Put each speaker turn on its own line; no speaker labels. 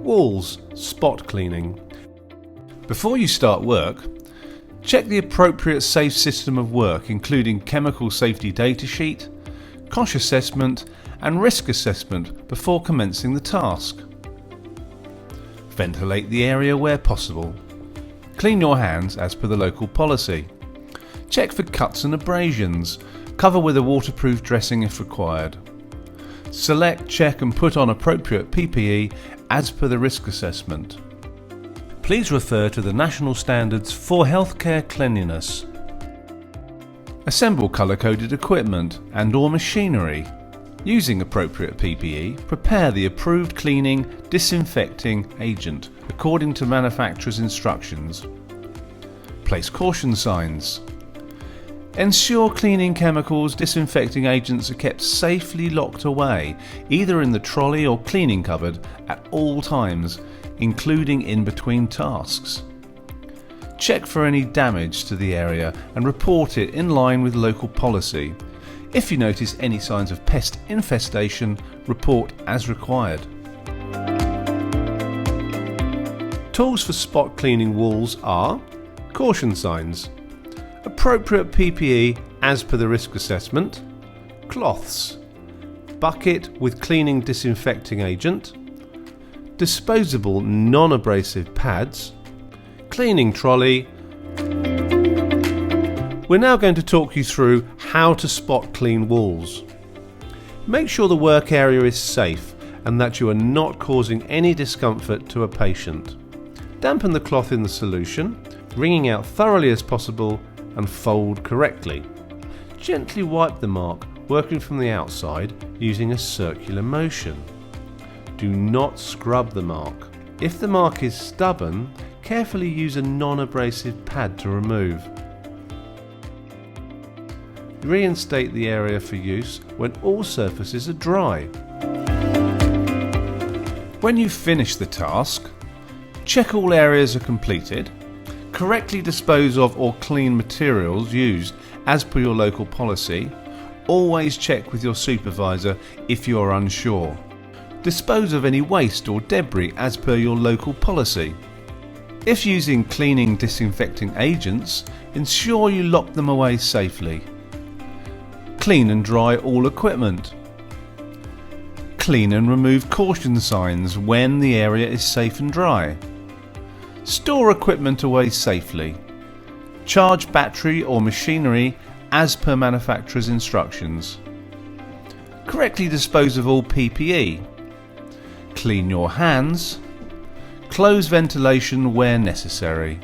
Walls spot cleaning. Before you start work, check the appropriate safe system of work, including chemical safety data sheet, COSH assessment and risk assessment before commencing the task. Ventilate the area where possible. Clean your hands as per the local policy. Check for cuts and abrasions. Cover with a waterproof dressing if required. Select, check and put on appropriate PPE as per the risk assessment. Please refer to the national standards for healthcare cleanliness. Assemble colour-coded equipment and/or machinery. Using appropriate PPE, prepare the approved cleaning, disinfecting agent according to manufacturer's instructions. Place caution signs. Ensure cleaning chemicals, disinfecting agents are kept safely locked away, either in the trolley or cleaning cupboard at all times, including in between tasks. Check for any damage to the area and report it in line with local policy. If you notice any signs of pest infestation, report as required. Tools for spot cleaning walls are caution signs, appropriate PPE as per the risk assessment, cloths, bucket with cleaning disinfecting agent, disposable non-abrasive pads, cleaning trolley. We're now going to talk you through how to spot clean walls. Make sure the work area is safe and that you are not causing any discomfort to a patient. Dampen the cloth in the solution, wringing out thoroughly as possible and fold correctly. Gently wipe the mark, working from the outside using a circular motion. Do not scrub the mark. If the mark is stubborn, carefully use a non-abrasive pad to remove. Reinstate the area for use when all surfaces are dry. When you've finished the task, check all areas are completed. Correctly dispose of or clean materials used as per your local policy. Always check with your supervisor if you are unsure. Dispose of any waste or debris as per your local policy. If using cleaning disinfecting agents, ensure you lock them away safely. Clean and dry all equipment. Clean and remove caution signs when the area is safe and dry. Store equipment away safely. Charge battery or machinery as per manufacturer's instructions. Correctly dispose of all PPE. Clean your hands. Close ventilation where necessary.